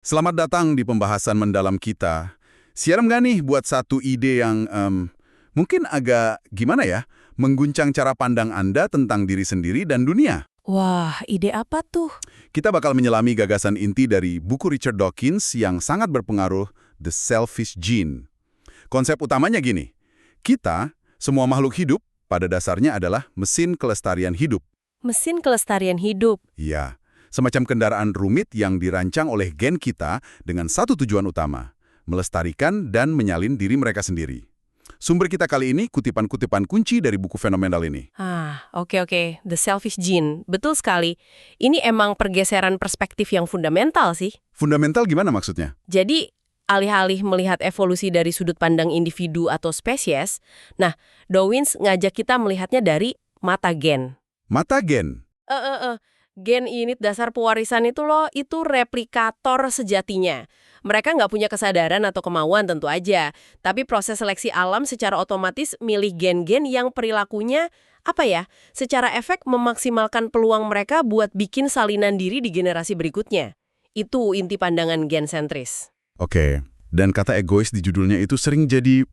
Selamat datang di pembahasan mendalam kita. Siap nggak nih buat satu ide yang mungkin agak gimana ya, mengguncang cara pandang Anda tentang diri sendiri dan dunia? Wah, ide apa tuh? Kita bakal menyelami gagasan inti dari buku Richard Dawkins yang sangat berpengaruh, The Selfish Gene. Konsep utamanya gini, kita, semua makhluk hidup, pada dasarnya adalah mesin kelestarian hidup. Mesin kelestarian hidup. Ya, semacam kendaraan rumit yang dirancang oleh gen kita dengan satu tujuan utama, melestarikan dan menyalin diri mereka sendiri. Sumber kita kali ini kutipan-kutipan kunci dari buku fenomenal ini. Oke. The Selfish Gene. Betul sekali. Ini emang pergeseran perspektif yang fundamental sih. Fundamental gimana maksudnya? Jadi, alih-alih melihat evolusi dari sudut pandang individu atau spesies, nah, Dawkins ngajak kita melihatnya dari mata gen. Mata gen. Gen unit dasar pewarisan itu loh, itu replikator sejatinya. Mereka nggak punya kesadaran atau kemauan tentu aja, tapi proses seleksi alam secara otomatis milih gen-gen yang perilakunya, secara efek memaksimalkan peluang mereka buat bikin salinan diri di generasi berikutnya. Itu inti pandangan gen sentris. Oke, dan kata egois di judulnya itu sering jadi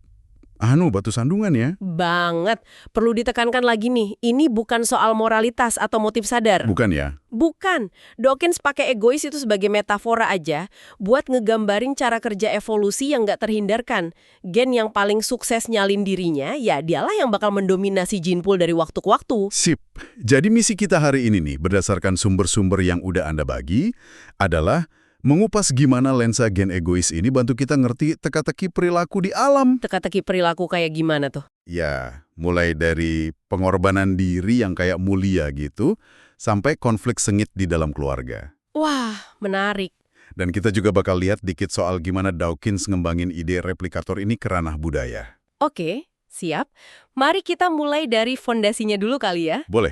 batu sandungan ya? Banget. Perlu ditekankan lagi nih, ini bukan soal moralitas atau motif sadar. Bukan ya? Bukan. Dawkins pakai egois itu sebagai metafora aja buat ngegambarin cara kerja evolusi yang nggak terhindarkan. Gen yang paling sukses nyalin dirinya, ya dialah yang bakal mendominasi gene pool dari waktu ke waktu. Sip. Jadi misi kita hari ini nih, berdasarkan sumber-sumber yang udah Anda bagi, adalah mengupas gimana lensa gen egois ini bantu kita ngerti teka-teki perilaku di alam. Teka-teki perilaku kayak gimana tuh? Ya, mulai dari pengorbanan diri yang kayak mulia gitu, sampai konflik sengit di dalam keluarga. Wah, menarik. Dan kita juga bakal lihat dikit soal gimana Dawkins ngembangin ide replikator ini ke ranah budaya. Oke, siap. Mari kita mulai dari fondasinya dulu kali ya. Boleh?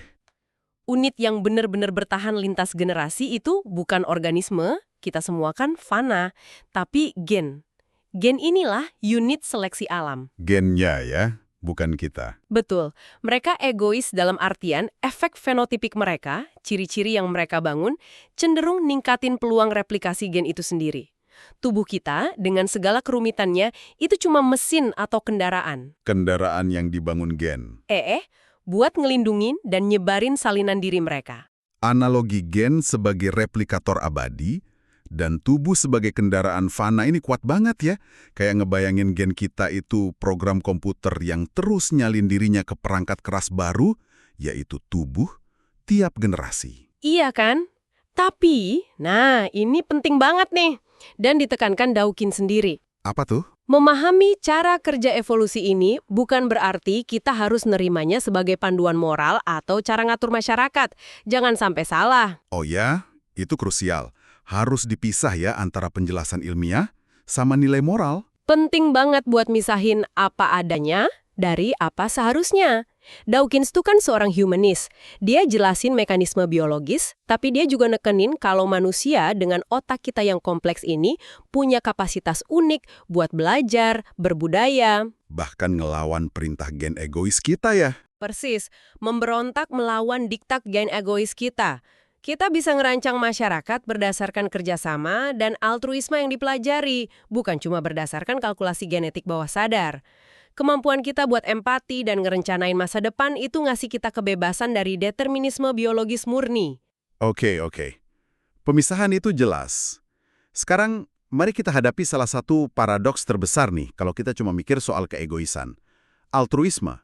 Unit yang benar-benar bertahan lintas generasi itu bukan organisme, kita semua kan fana, tapi gen. Gen inilah unit seleksi alam. Gennya ya, bukan kita. Betul, mereka egois dalam artian efek fenotipik mereka, ciri-ciri yang mereka bangun, cenderung ningkatin peluang replikasi gen itu sendiri. Tubuh kita, dengan segala kerumitannya, itu cuma mesin atau kendaraan. Kendaraan yang dibangun gen. Buat ngelindungin dan nyebarin salinan diri mereka. Analogi gen sebagai replikator abadi, dan tubuh sebagai kendaraan fana ini kuat banget ya. Kayak ngebayangin gen kita itu program komputer yang terus nyalin dirinya ke perangkat keras baru, yaitu tubuh, tiap generasi. Iya kan? Tapi, ini penting banget nih. Dan ditekankan Dawkins sendiri. Apa tuh? Memahami cara kerja evolusi ini bukan berarti kita harus nerimanya sebagai panduan moral atau cara ngatur masyarakat. Jangan sampai salah. Oh ya, itu krusial. Harus dipisah ya antara penjelasan ilmiah sama nilai moral. Penting banget buat misahin apa adanya dari apa seharusnya. Dawkins tuh kan seorang humanis. Dia jelasin mekanisme biologis, tapi dia juga nekenin kalau manusia dengan otak kita yang kompleks ini punya kapasitas unik buat belajar, berbudaya. Bahkan ngelawan perintah gen egois kita ya. Persis, memberontak melawan diktat gen egois kita. Kita bisa ngerancang masyarakat berdasarkan kerjasama dan altruisme yang dipelajari, bukan cuma berdasarkan kalkulasi genetik bawah sadar. Kemampuan kita buat empati dan ngerencanain masa depan itu ngasih kita kebebasan dari determinisme biologis murni. Oke. Pemisahan itu jelas. Sekarang, mari kita hadapi salah satu paradoks terbesar nih kalau kita cuma mikir soal keegoisan. Altruisme.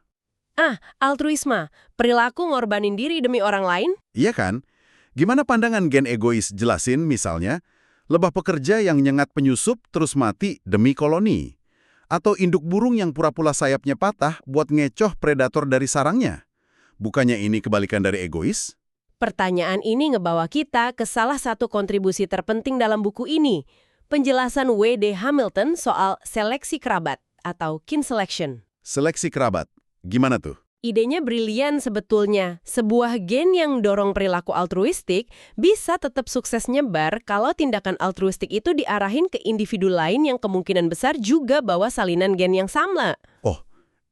Altruisme. Perilaku ngorbanin diri demi orang lain? Iya kan? Gimana pandangan gen egois? Jelasin misalnya, lebah pekerja yang nyengat penyusup terus mati demi koloni. Atau induk burung yang pura-pura sayapnya patah buat ngecoh predator dari sarangnya. Bukannya ini kebalikan dari egois? Pertanyaan ini ngebawa kita ke salah satu kontribusi terpenting dalam buku ini. Penjelasan W.D. Hamilton soal seleksi kerabat atau kin selection. Seleksi kerabat. Gimana tuh? Idenya brilian sebetulnya. Sebuah gen yang dorong perilaku altruistik bisa tetap sukses nyebar kalau tindakan altruistik itu diarahin ke individu lain yang kemungkinan besar juga bawa salinan gen yang sama. Oh,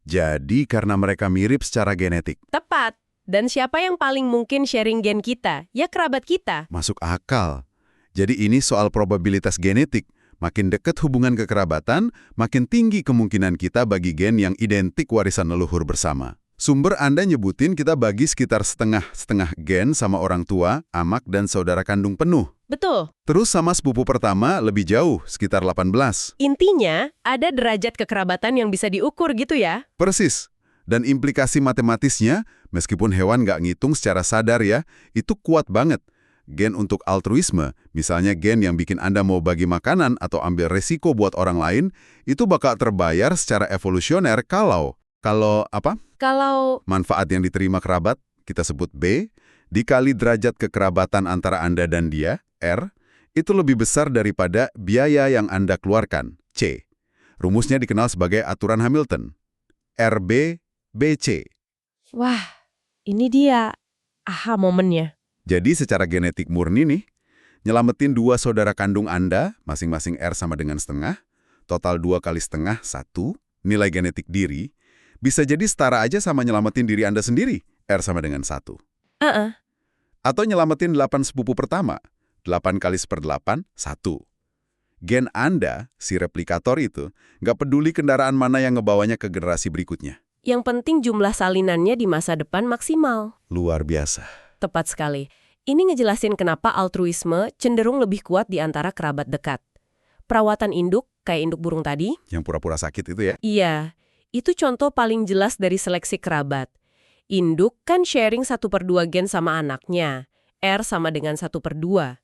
jadi karena mereka mirip secara genetik. Tepat. Dan siapa yang paling mungkin sharing gen kita? Ya kerabat kita. Masuk akal. Jadi ini soal probabilitas genetik. Makin dekat hubungan kekerabatan, makin tinggi kemungkinan kita bagi gen yang identik warisan leluhur bersama. Sumber Anda nyebutin kita bagi sekitar setengah-setengah gen sama orang tua, amak, dan saudara kandung penuh. Betul. Terus sama sepupu pertama lebih jauh, sekitar 18. Intinya, ada derajat kekerabatan yang bisa diukur gitu ya? Persis. Dan implikasi matematisnya, meskipun hewan nggak ngitung secara sadar ya, itu kuat banget. Gen untuk altruisme, misalnya gen yang bikin Anda mau bagi makanan atau ambil resiko buat orang lain, itu bakal terbayar secara evolusioner kalau apa? Kalau Manfaat yang diterima kerabat, kita sebut B, dikali derajat kekerabatan antara Anda dan dia, R, itu lebih besar daripada biaya yang Anda keluarkan, C. Rumusnya dikenal sebagai aturan Hamilton. RB, BC. wah, ini dia aha momennya. Jadi secara genetik murni nih, nyelamatin 2 saudara kandung Anda, masing-masing R sama dengan setengah, total 2 kali setengah, 1, nilai genetik diri, bisa jadi setara aja sama nyelamatin diri Anda sendiri, R sama dengan 1. Atau nyelamatin 8 sepupu pertama, 8 kali 1/8, 1. Gen Anda, si replikator itu, nggak peduli kendaraan mana yang ngebawanya ke generasi berikutnya. Yang penting jumlah salinannya di masa depan maksimal. Luar biasa. Tepat sekali. Ini ngejelasin kenapa altruisme cenderung lebih kuat di antara kerabat dekat. Perawatan induk, kayak induk burung tadi, Yang pura-pura sakit itu ya. iya, itu contoh paling jelas dari seleksi kerabat. Induk kan sharing 1/2 gen sama anaknya, R sama dengan 1/2.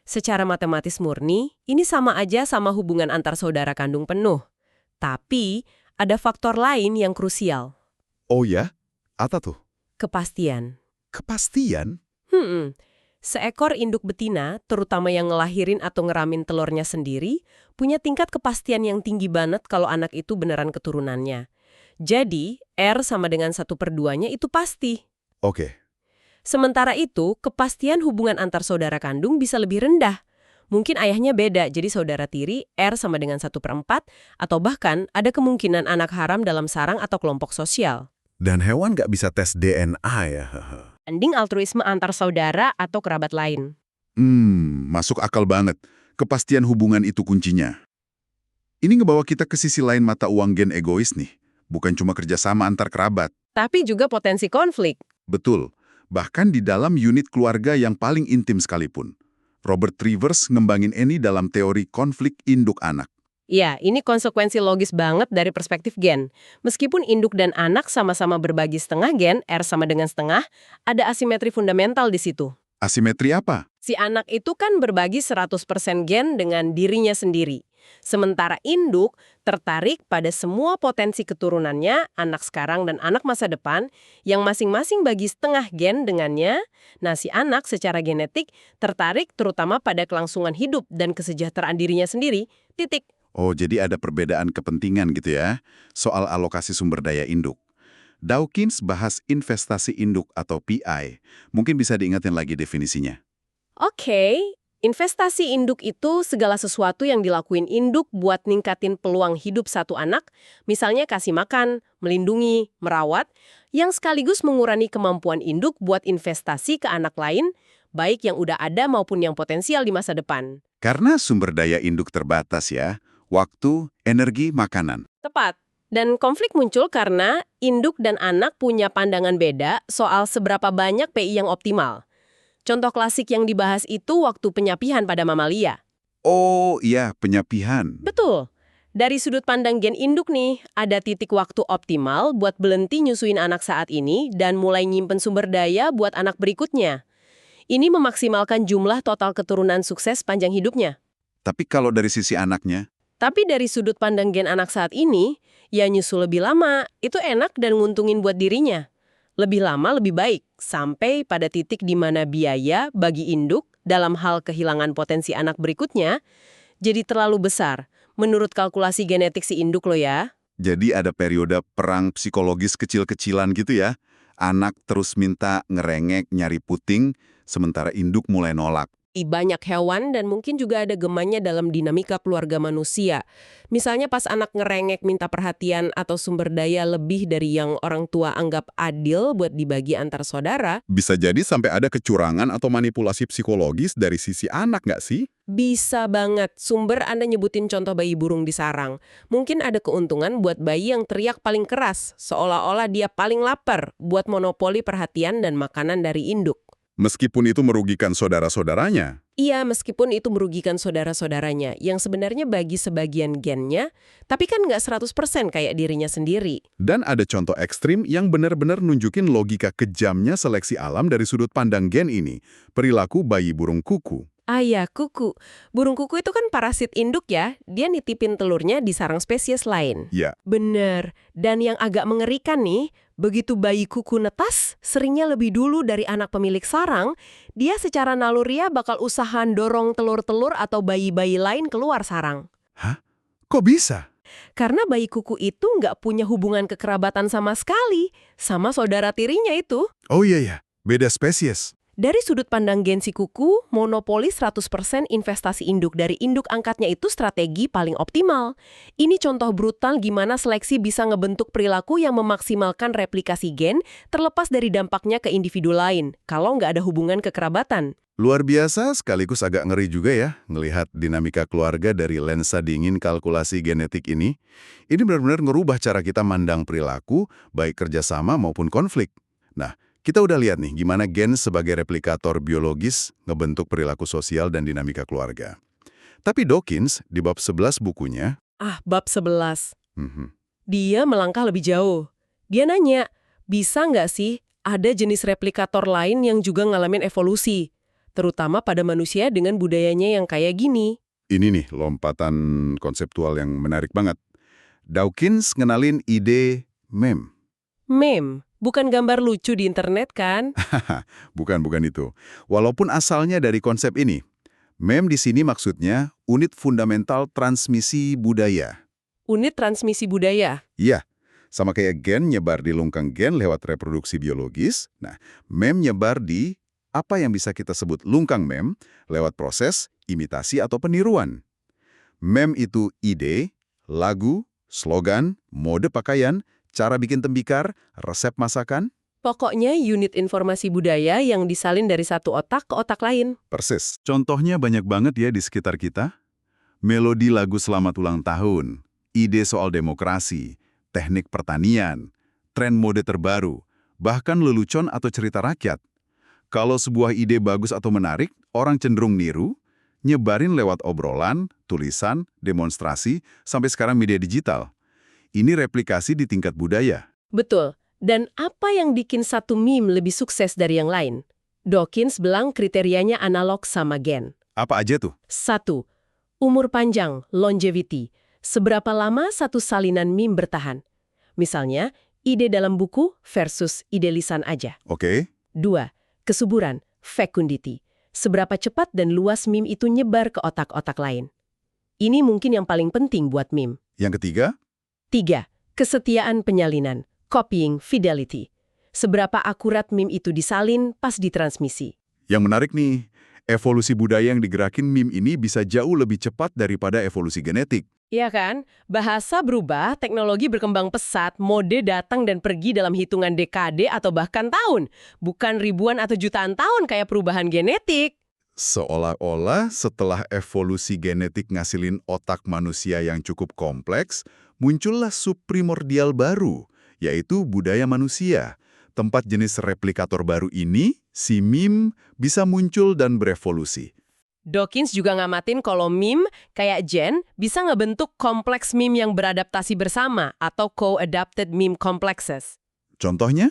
Secara matematis murni, ini sama aja sama hubungan antar saudara kandung penuh. Tapi, ada faktor lain yang krusial, Oh ya? Apa tuh? kepastian. Kepastian? Seekor induk betina, terutama yang ngelahirin atau ngeramin telurnya sendiri, punya tingkat kepastian yang tinggi banget kalau anak itu beneran keturunannya. Jadi, R sama dengan 1/2-nya itu pasti. Oke. Sementara itu, kepastian hubungan antar saudara kandung bisa lebih rendah. Mungkin ayahnya beda, jadi saudara tiri R sama dengan 1/4, atau bahkan ada kemungkinan anak haram dalam sarang atau kelompok sosial. Dan hewan nggak bisa tes DNA ya? Banding altruisme antar saudara atau kerabat lain. Masuk akal banget. Kepastian hubungan itu kuncinya. Ini ngebawa kita ke sisi lain mata uang gen egois nih. Bukan cuma kerjasama antar kerabat. Tapi juga potensi konflik. Betul. Bahkan di dalam unit keluarga yang paling intim sekalipun. Robert Rivers ngembangin ini dalam teori konflik induk anak. Ya, ini konsekuensi logis banget dari perspektif gen. Meskipun induk dan anak sama-sama berbagi setengah gen, R sama dengan setengah, ada asimetri fundamental di situ. Asimetri apa? Si anak itu kan berbagi 100% gen dengan dirinya sendiri. Sementara induk tertarik pada semua potensi keturunannya, anak sekarang dan anak masa depan, yang masing-masing bagi setengah gen dengannya. Nah, si anak secara genetik tertarik terutama pada kelangsungan hidup dan kesejahteraan dirinya sendiri. Titik. Oh, jadi ada perbedaan kepentingan gitu ya, soal alokasi sumber daya induk. Dawkins bahas investasi induk atau PI. Mungkin bisa diingatin lagi definisinya. Oke, investasi induk itu segala sesuatu yang dilakuin induk buat ningkatin peluang hidup satu anak, misalnya kasih makan, melindungi, merawat, yang sekaligus mengurangi kemampuan induk buat investasi ke anak lain, baik yang udah ada maupun yang potensial di masa depan. Karena sumber daya induk terbatas ya, waktu, energi, makanan. Tepat. Dan konflik muncul karena induk dan anak punya pandangan beda soal seberapa banyak PI yang optimal. Contoh klasik yang dibahas itu waktu penyapihan pada mamalia. Oh iya, penyapihan. Betul. Dari sudut pandang gen induk nih, ada titik waktu optimal buat berhenti nyusuin anak saat ini dan mulai nyimpen sumber daya buat anak berikutnya. Ini memaksimalkan jumlah total keturunan sukses panjang hidupnya. Tapi kalau dari sisi anaknya, Tapi dari sudut pandang gen anak saat ini, ya nyusul lebih lama, itu enak dan nguntungin buat dirinya. Lebih lama lebih baik, sampai pada titik di mana biaya bagi induk dalam hal kehilangan potensi anak berikutnya jadi terlalu besar, menurut kalkulasi genetik si induk lo ya. jadi ada periode perang psikologis kecil-kecilan gitu ya. Anak terus minta ngerengek, nyari puting, sementara induk mulai nolak. banyak hewan dan mungkin juga ada gemanya dalam dinamika keluarga manusia. Misalnya pas anak ngerengek minta perhatian atau sumber daya lebih dari yang orang tua anggap adil buat dibagi antar saudara, Bisa jadi sampai ada kecurangan atau manipulasi psikologis dari sisi anak nggak sih? bisa banget. Sumber Anda nyebutin contoh bayi burung di sarang. Mungkin ada keuntungan buat bayi yang teriak paling keras, seolah-olah dia paling lapar buat monopoli perhatian dan makanan dari induk. Meskipun itu merugikan saudara-saudaranya. Iya, meskipun itu merugikan saudara-saudaranya, yang sebenarnya bagi sebagian gennya, tapi kan nggak 100% kayak dirinya sendiri. Dan ada contoh ekstrim yang benar-benar nunjukin logika kejamnya seleksi alam dari sudut pandang gen ini. Perilaku bayi burung kuku. Ah ya, kuku. Burung kuku itu kan parasit induk ya, dia nitipin telurnya di sarang spesies lain. Ya, Bener, dan yang agak mengerikan nih, begitu bayi kuku netas, seringnya lebih dulu dari anak pemilik sarang, dia secara naluriah bakal usahaan dorong telur-telur atau bayi-bayi lain keluar sarang. kok bisa? Karena bayi kuku itu nggak punya hubungan kekerabatan sama sekali, sama saudara tirinya itu. Oh iya ya, beda spesies. Dari sudut pandang gen si kuku, monopoli 100% investasi induk dari induk angkatnya itu strategi paling optimal. Ini contoh brutal gimana seleksi bisa ngebentuk perilaku yang memaksimalkan replikasi gen terlepas dari dampaknya ke individu lain, kalau nggak ada hubungan kekerabatan. Luar biasa sekaligus agak ngeri juga ya, ngelihat dinamika keluarga dari lensa dingin kalkulasi genetik ini. Ini benar-benar ngerubah cara kita mandang perilaku, baik kerjasama maupun konflik. Nah, kita udah lihat nih gimana gen sebagai replikator biologis ngebentuk perilaku sosial dan dinamika keluarga. Tapi Dawkins, di bab 11 bukunya, Bab 11. mhm, Dia melangkah lebih jauh. Dia nanya, bisa nggak sih ada jenis replikator lain yang juga ngalamin evolusi? Terutama pada manusia dengan budayanya yang kayak gini. ini nih lompatan konseptual yang menarik banget. Dawkins ngenalin ide meme. Meme, bukan gambar lucu di internet kan? Bukan itu. Walaupun asalnya dari konsep ini, meme di sini maksudnya unit fundamental transmisi budaya. Unit transmisi budaya. Iya, sama kayak gen nyebar di lungkang gen lewat reproduksi biologis, nah, meme nyebar di apa yang bisa kita sebut lungkang meme lewat proses imitasi atau peniruan. Meme itu ide, lagu, slogan, mode pakaian, cara bikin tembikar, resep masakan. Pokoknya unit informasi budaya yang disalin dari satu otak ke otak lain. Persis. Contohnya banyak banget ya di sekitar kita. Melodi lagu selamat ulang tahun, ide soal demokrasi, teknik pertanian, tren mode terbaru, bahkan lelucon atau cerita rakyat. Kalau sebuah ide bagus atau menarik, orang cenderung niru, nyebarin lewat obrolan, tulisan, demonstrasi, sampai sekarang media digital. Ini replikasi di tingkat budaya. Betul. Dan apa yang bikin satu meme lebih sukses dari yang lain? Dawkins bilang kriterianya analog sama gen. Apa aja tuh? 1. Umur panjang, longevity. Seberapa lama satu salinan meme bertahan? Misalnya, ide dalam buku versus ide lisan aja. Oke. 2. Kesuburan, fecundity. Seberapa cepat dan luas meme itu nyebar ke otak-otak lain. Ini mungkin yang paling penting buat meme. Yang ketiga? 3. Kesetiaan penyalinan, copying fidelity. Seberapa akurat meme itu disalin pas ditransmisi. Yang menarik nih, evolusi budaya yang digerakin meme ini bisa jauh lebih cepat daripada evolusi genetik. Iya kan? Bahasa berubah, teknologi berkembang pesat, mode datang dan pergi dalam hitungan dekade atau bahkan tahun. Bukan ribuan atau jutaan tahun kayak perubahan genetik. Seolah-olah setelah evolusi genetik ngasilin otak manusia yang cukup kompleks, muncullah subprimordial baru, yaitu budaya manusia. Tempat jenis replikator baru ini, si meme, bisa muncul dan berevolusi. Dawkins juga ngamatin kalau meme kayak gen bisa ngebentuk kompleks meme yang beradaptasi bersama atau co-adapted meme complexes. Contohnya?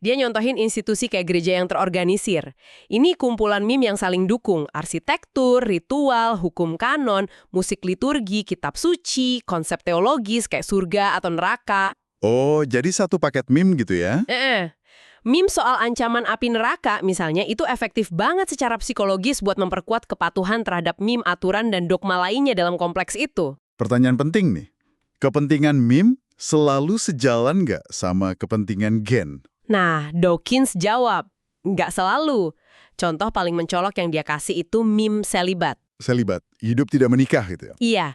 Dia nyontohin institusi kayak gereja yang terorganisir. Ini kumpulan meme yang saling dukung, arsitektur, ritual, hukum kanon, musik liturgi, kitab suci, konsep teologis kayak surga atau neraka. Oh, jadi satu paket meme gitu ya? Meme soal ancaman api neraka misalnya itu efektif banget secara psikologis buat memperkuat kepatuhan terhadap meme aturan dan dogma lainnya dalam kompleks itu. Pertanyaan penting nih. Kepentingan meme selalu sejalan nggak sama kepentingan gen? Nah, Dawkins jawab, nggak selalu. Contoh paling mencolok yang dia kasih itu meme selibat. Selibat, hidup tidak menikah gitu ya. Iya,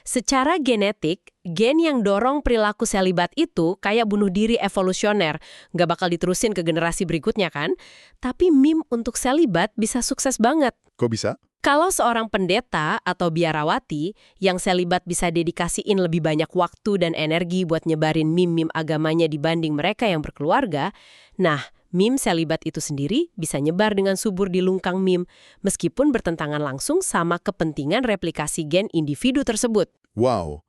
secara genetik, gen yang dorong perilaku selibat itu kayak bunuh diri evolusioner. Nggak bakal diterusin ke generasi berikutnya kan? Tapi meme untuk selibat bisa sukses banget. Kok bisa? Kalau seorang pendeta atau biarawati yang selibat bisa dedikasiin lebih banyak waktu dan energi buat nyebarin meme-meme agamanya dibanding mereka yang berkeluarga, nah, meme selibat itu sendiri bisa nyebar dengan subur di lungkang meme, meskipun bertentangan langsung sama kepentingan replikasi gen individu tersebut. Wow,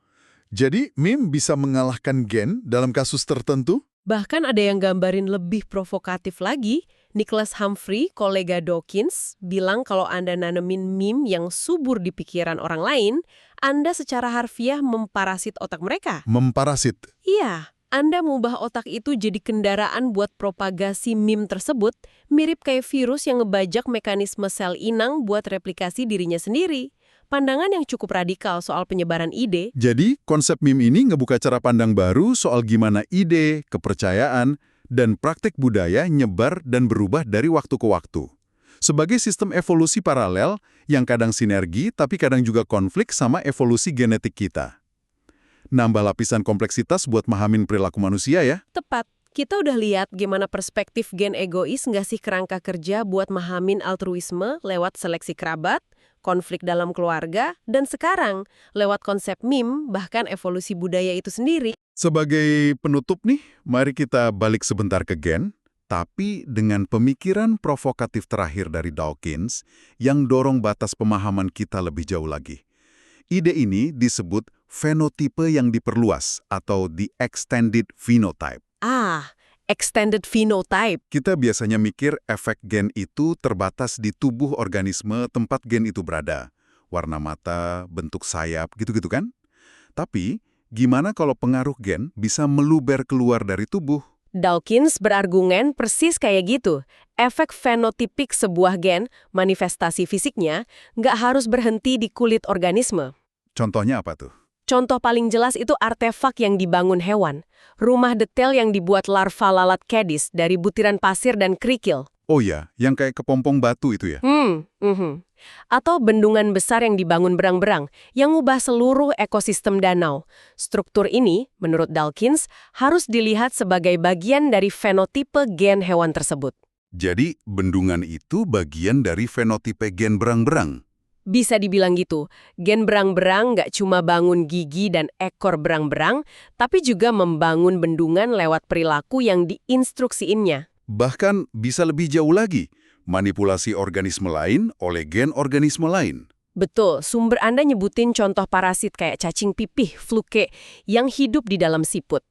jadi meme bisa mengalahkan gen dalam kasus tertentu? Bahkan ada yang gambarin lebih provokatif lagi. Nicholas Humphrey, kolega Dawkins, bilang kalau Anda nanemin meme yang subur di pikiran orang lain, Anda secara harfiah memparasit otak mereka. Memparasit? Iya, Anda mengubah otak itu jadi kendaraan buat propagasi meme tersebut, mirip kayak virus yang ngebajak mekanisme sel inang buat replikasi dirinya sendiri. Pandangan yang cukup radikal soal penyebaran ide. Jadi, konsep meme ini ngebuka cara pandang baru soal gimana ide, kepercayaan, dan praktik budaya nyebar dan berubah dari waktu ke waktu. Sebagai sistem evolusi paralel yang kadang sinergi tapi kadang juga konflik sama evolusi genetik kita. Nambah lapisan kompleksitas buat mahamin perilaku manusia ya. Tepat. Kita udah lihat gimana perspektif gen egois ngasih kerangka kerja buat mahamin altruisme lewat seleksi kerabat, konflik dalam keluarga, dan sekarang lewat konsep meme bahkan evolusi budaya itu sendiri. Sebagai penutup nih, mari kita balik sebentar ke gen, tapi dengan pemikiran provokatif terakhir dari Dawkins yang dorong batas pemahaman kita lebih jauh lagi. Ide ini disebut fenotipe yang diperluas atau the extended phenotype. Extended phenotype. Kita biasanya mikir efek gen itu terbatas di tubuh organisme tempat gen itu berada. Warna mata, bentuk sayap, gitu-gitu kan? Tapi, gimana kalau pengaruh gen bisa meluber keluar dari tubuh? Dawkins berargumen persis kayak gitu. Efek fenotipik sebuah gen, manifestasi fisiknya, nggak harus berhenti di kulit organisme. Contohnya apa tuh? Contoh paling jelas itu artefak yang dibangun hewan. Rumah detail yang dibuat larva lalat kedis dari butiran pasir dan kerikil. Oh ya, yang kayak kepompong batu itu ya? Atau bendungan besar yang dibangun berang-berang, yang ngubah seluruh ekosistem danau. Struktur ini, menurut Dawkins, harus dilihat sebagai bagian dari fenotipe gen hewan tersebut. Jadi, bendungan itu bagian dari fenotipe gen berang-berang? Bisa dibilang gitu, gen berang-berang nggak cuma bangun gigi dan ekor berang-berang, tapi juga membangun bendungan lewat perilaku yang diinstruksiinnya. Bahkan bisa lebih jauh lagi, manipulasi organisme lain oleh gen organisme lain. Betul, sumber Anda nyebutin contoh parasit kayak cacing pipih, fluke, yang hidup di dalam siput.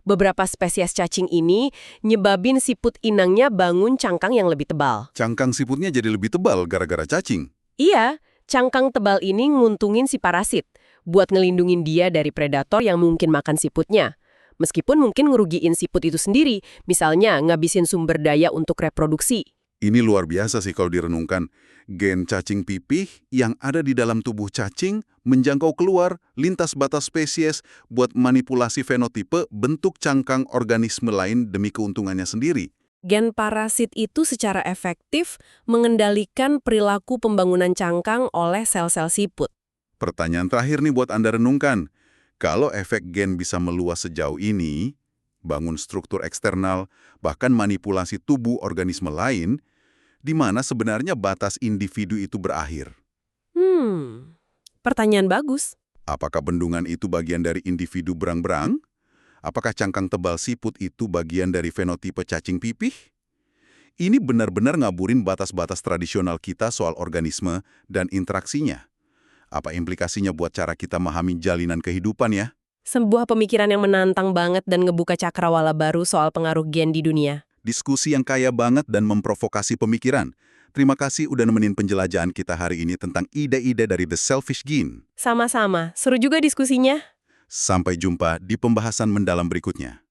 Beberapa spesies cacing ini nyebabin siput inangnya bangun cangkang yang lebih tebal. Cangkang siputnya jadi lebih tebal gara-gara cacing? Iya, cangkang tebal ini nguntungin si parasit, buat ngelindungin dia dari predator yang mungkin makan siputnya. Meskipun mungkin ngerugiin siput itu sendiri, misalnya ngabisin sumber daya untuk reproduksi. Ini luar biasa sih kalau direnungkan. Gen cacing pipih yang ada di dalam tubuh cacing menjangkau keluar lintas batas spesies buat manipulasi fenotipe bentuk cangkang organisme lain demi keuntungannya sendiri. Gen parasit itu secara efektif mengendalikan perilaku pembangunan cangkang oleh sel-sel siput. Pertanyaan terakhir nih buat Anda renungkan. Kalau efek gen bisa meluas sejauh ini, bangun struktur eksternal, bahkan manipulasi tubuh organisme lain, di mana sebenarnya batas individu itu berakhir? Pertanyaan bagus. Apakah bendungan itu bagian dari individu berang-berang? Apakah cangkang tebal siput itu bagian dari fenotipe cacing pipih? Ini benar-benar ngaburin batas-batas tradisional kita soal organisme dan interaksinya. Apa implikasinya buat cara kita memahami jalinan kehidupan ya? Sebuah pemikiran yang menantang banget dan ngebuka cakrawala baru soal pengaruh gen di dunia. Diskusi yang kaya banget dan memprovokasi pemikiran. Terima kasih udah nemenin penjelajahan kita hari ini tentang ide-ide dari The Selfish Gene. Sama-sama, seru juga diskusinya. Sampai jumpa di pembahasan mendalam berikutnya.